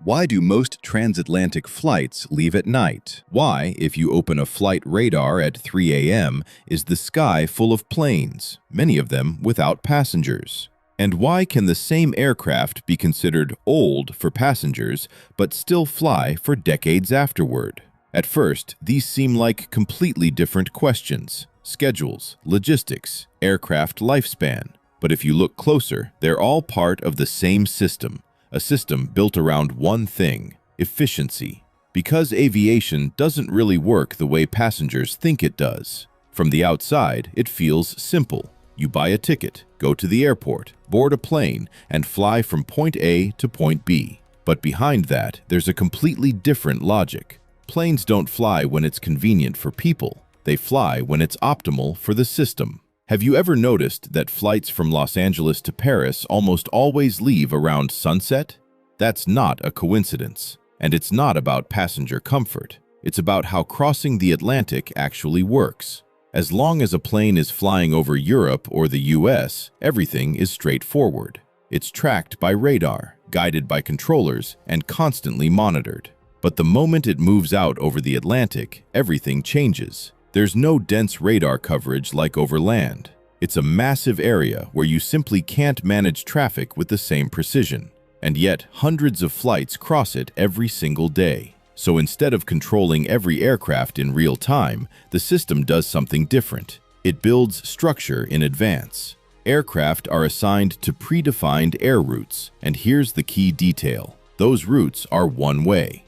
Why do most transatlantic flights leave at night? Why, if you open a flight radar at 3 a.m., is the sky full of planes, many of them without passengers? And why can the same aircraft be considered old for passengers but still fly for decades afterward? At first, these seem like completely different questions: schedules, logistics, aircraft lifespan. But if you look closer, they're all part of the same system. A system built around one thing: efficiency. Because aviation doesn't really work the way passengers think it does. From the outside, it feels simple. You buy a ticket, go to the airport, board a plane, and fly from point A to point B. But behind that, there's a completely different logic. Planes don't fly when it's convenient for people. They fly when it's optimal for the system. Have you ever noticed that flights from Los Angeles to Paris almost always leave around sunset? That's not a coincidence. And it's not about passenger comfort. It's about how crossing the Atlantic actually works. As long as a plane is flying over Europe or the US, everything is straightforward. It's tracked by radar, guided by controllers, and constantly monitored. But the moment it moves out over the Atlantic, everything changes. There's no dense radar coverage like over land. It's a massive area where you simply can't manage traffic with the same precision. And yet, hundreds of flights cross it every single day. So instead of controlling every aircraft in real time, the system does something different. It builds structure in advance. Aircraft are assigned to predefined air routes, and here's the key detail: those routes are one way.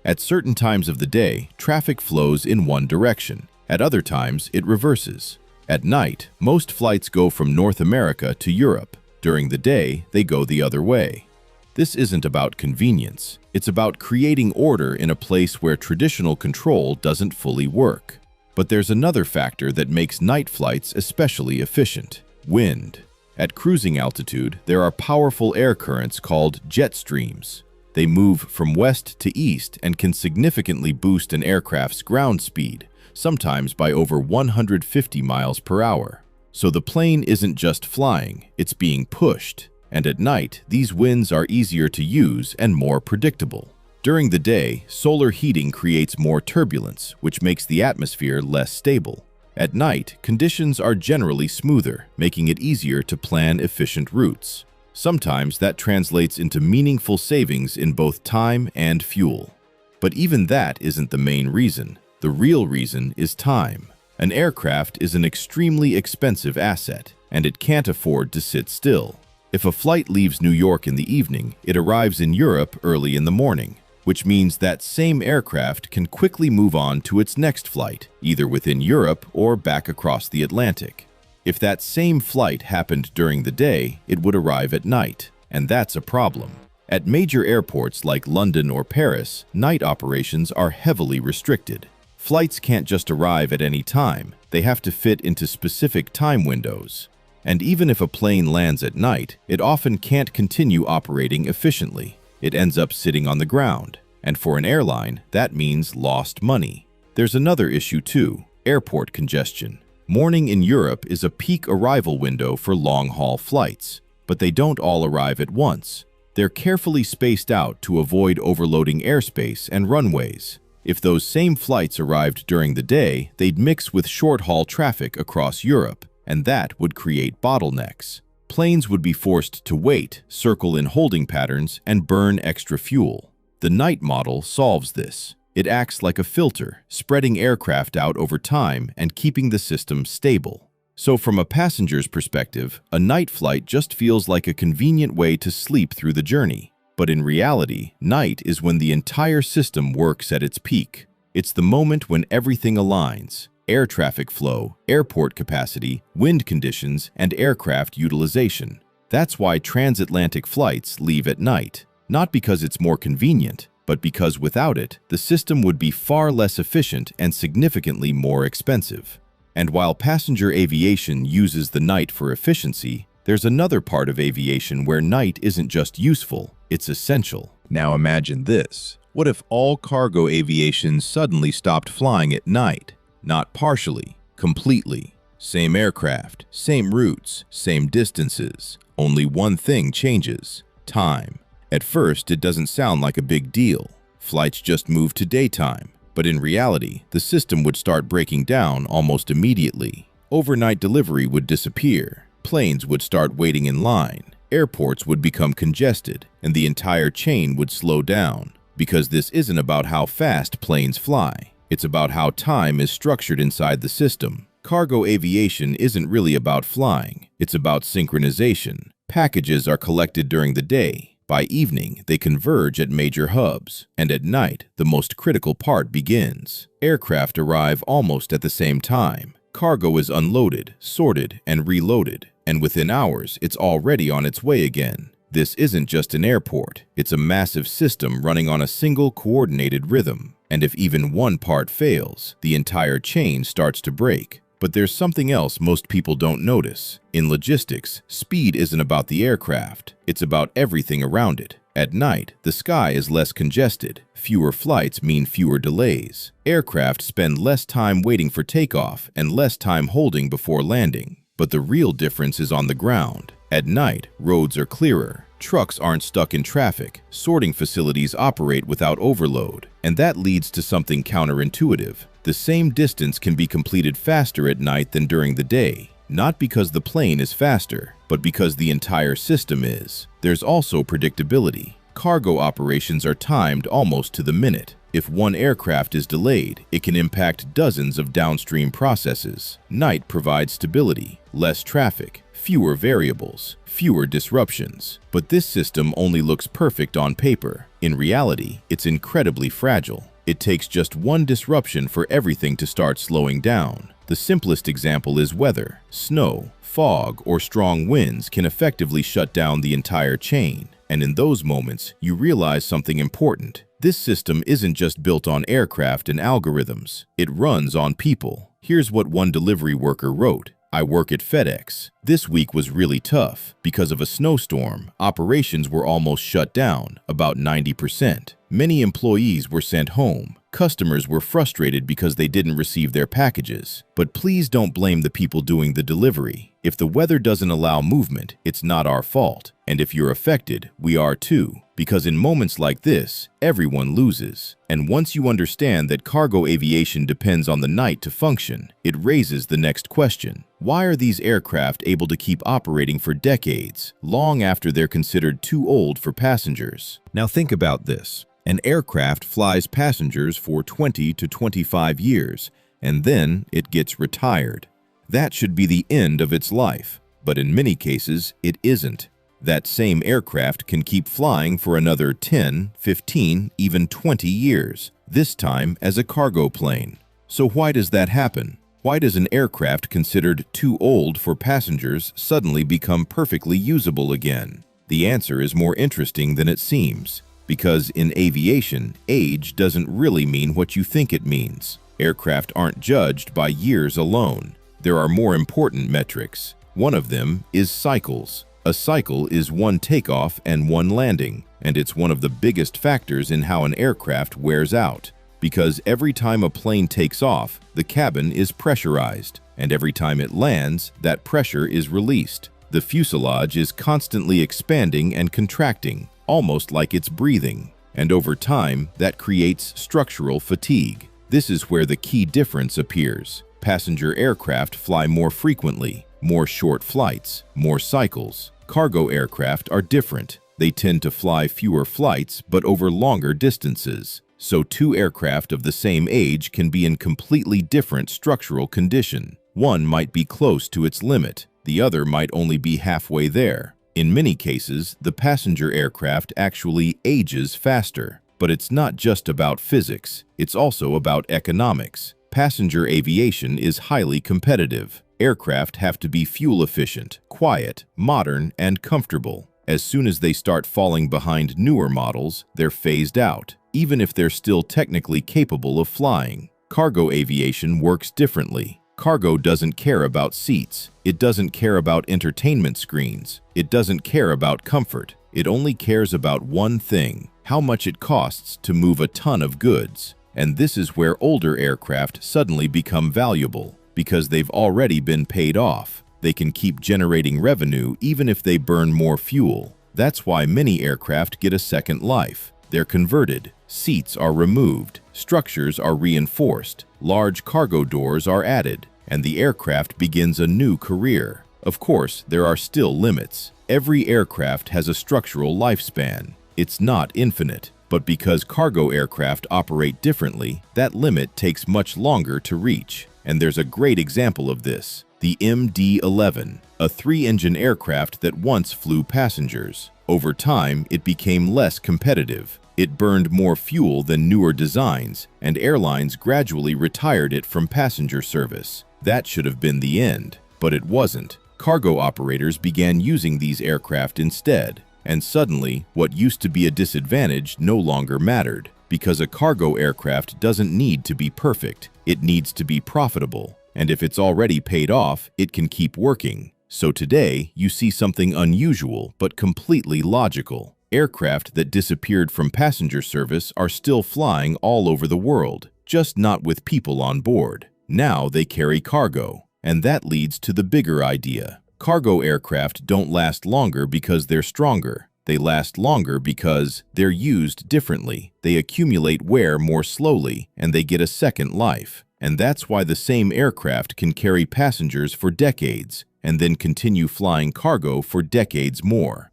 At certain times of the day, traffic flows in one direction. At other times, it reverses. At night, most flights go from North America to Europe. During the day, they go the other way. This isn't about convenience. It's about creating order in a place where traditional control doesn't fully work. But there's another factor that makes night flights especially efficient: wind. At cruising altitude, there are powerful air currents called jet streams. They move from west to east and can significantly boost an aircraft's ground speed, sometimes by over 150 miles per hour. So the plane isn't just flying, it's being pushed. And at night, these winds are easier to use and more predictable. During the day, solar heating creates more turbulence, which makes the atmosphere less stable. At night, conditions are generally smoother, making it easier to plan efficient routes. Sometimes that translates into meaningful savings in both time and fuel. But even that isn't the main reason. The real reason is time. An aircraft is an extremely expensive asset, and it can't afford to sit still. If a flight leaves New York in the evening, it arrives in Europe early in the morning, which means that same aircraft can quickly move on to its next flight, either within Europe or back across the Atlantic. If that same flight happened during the day, it would arrive at night, and that's a problem. At major airports like London or Paris, night operations are heavily restricted. Flights can't just arrive at any time. They have to fit into specific time windows. And even if a plane lands at night, it often can't continue operating efficiently. It ends up sitting on the ground. And for an airline, that means lost money. There's another issue too: airport congestion. Morning in Europe is a peak arrival window for long-haul flights, but they don't all arrive at once. They're carefully spaced out to avoid overloading airspace and runways. If those same flights arrived during the day, they'd mix with short-haul traffic across Europe, and that would create bottlenecks. Planes would be forced to wait, circle in holding patterns, and burn extra fuel. The night model solves this. It acts like a filter, spreading aircraft out over time and keeping the system stable. So from a passenger's perspective, a night flight just feels like a convenient way to sleep through the journey. But in reality, night is when the entire system works at its peak. It's the moment when everything aligns: air traffic flow, airport capacity, wind conditions, and aircraft utilization. That's why transatlantic flights leave at night. Not because it's more convenient, but because without it, the system would be far less efficient and significantly more expensive. And while passenger aviation uses the night for efficiency, there's another part of aviation where night isn't just useful, it's essential. Now imagine this. What if all cargo aviation suddenly stopped flying at night? Not partially, completely. Same aircraft, same routes, same distances. Only one thing changes: time. At first, it doesn't sound like a big deal. Flights just move to daytime. But in reality, the system would start breaking down almost immediately. Overnight delivery would disappear. Planes would start waiting in line. Airports would become congested, and the entire chain would slow down. Because this isn't about how fast planes fly. It's about how time is structured inside the system. Cargo aviation isn't really about flying. It's about synchronization. Packages are collected during the day. By evening, they converge at major hubs, and at night, the most critical part begins. Aircraft arrive almost at the same time. Cargo is unloaded, sorted, and reloaded, and within hours, it's already on its way again. This isn't just an airport. It's a massive system running on a single coordinated rhythm. And if even one part fails, the entire chain starts to break. But there's something else most people don't notice. In logistics, speed isn't about the aircraft. It's about everything around it. At night, the sky is less congested. Fewer flights mean fewer delays. Aircraft spend less time waiting for takeoff and less time holding before landing. But the real difference is on the ground. At night, roads are clearer. Trucks aren't stuck in traffic. Sorting facilities operate without overload. And that leads to something counterintuitive. The same distance can be completed faster at night than during the day. Not because the plane is faster, but because the entire system is. There's also predictability. Cargo operations are timed almost to the minute. If one aircraft is delayed, it can impact dozens of downstream processes. Night provides stability, less traffic, fewer variables, fewer disruptions. But this system only looks perfect on paper. In reality, it's incredibly fragile. It takes just one disruption for everything to start slowing down. The simplest example is weather. Snow, fog, or strong winds can effectively shut down the entire chain. And in those moments, you realize something important. This system isn't just built on aircraft and algorithms. It runs on people. Here's what one delivery worker wrote. I work at FedEx. This week was really tough. Because of a snowstorm, operations were almost shut down, about 90%. Many employees were sent home. Customers were frustrated because they didn't receive their packages. But please don't blame the people doing the delivery. If the weather doesn't allow movement, it's not our fault. And if you're affected, we are too. Because in moments like this, everyone loses. And once you understand that cargo aviation depends on the night to function, it raises the next question. Why are these aircraft able to keep operating for decades, long after they're considered too old for passengers? Now think about this. An aircraft flies passengers for 20 to 25 years, and then it gets retired. That should be the end of its life, but in many cases, it isn't. That same aircraft can keep flying for another 10, 15, even 20 years, this time as a cargo plane. So why does that happen? Why does an aircraft considered too old for passengers suddenly become perfectly usable again? The answer is more interesting than it seems. Because in aviation, age doesn't really mean what you think it means. Aircraft aren't judged by years alone. There are more important metrics. One of them is cycles. A cycle is one takeoff and one landing, and it's one of the biggest factors in how an aircraft wears out. Because every time a plane takes off, the cabin is pressurized, and every time it lands, that pressure is released. The fuselage is constantly expanding and contracting, almost like it's breathing. And over time, that creates structural fatigue. This is where the key difference appears. Passenger aircraft fly more frequently, more short flights, more cycles. Cargo aircraft are different. They tend to fly fewer flights, but over longer distances. So two aircraft of the same age can be in completely different structural condition. One might be close to its limit. The other might only be halfway there. In many cases, the passenger aircraft actually ages faster. But it's not just about physics, it's also about economics. Passenger aviation is highly competitive. Aircraft have to be fuel efficient, quiet, modern, and comfortable. As soon as they start falling behind newer models, they're phased out, even if they're still technically capable of flying. Cargo aviation works differently. Cargo doesn't care about seats. It doesn't care about entertainment screens. It doesn't care about comfort. It only cares about one thing: how much it costs to move a ton of goods. And this is where older aircraft suddenly become valuable, because they've already been paid off. They can keep generating revenue even if they burn more fuel. That's why many aircraft get a second life. They're converted, seats are removed, structures are reinforced, large cargo doors are added, and the aircraft begins a new career. Of course, there are still limits. Every aircraft has a structural lifespan. It's not infinite, but because cargo aircraft operate differently, that limit takes much longer to reach. And there's a great example of this: the MD-11, a 3-engine aircraft that once flew passengers. Over time, it became less competitive. It burned more fuel than newer designs, and airlines gradually retired it from passenger service. That should have been the end, but it wasn't. Cargo operators began using these aircraft instead, and suddenly, what used to be a disadvantage no longer mattered, because a cargo aircraft doesn't need to be perfect, it needs to be profitable. And if it's already paid off, it can keep working. So today, you see something unusual but completely logical. Aircraft that disappeared from passenger service are still flying all over the world, just not with people on board. Now they carry cargo, and that leads to the bigger idea. Cargo aircraft don't last longer because they're stronger. They last longer because they're used differently. They accumulate wear more slowly, and they get a second life. And that's why the same aircraft can carry passengers for decades, and then continue flying cargo for decades more.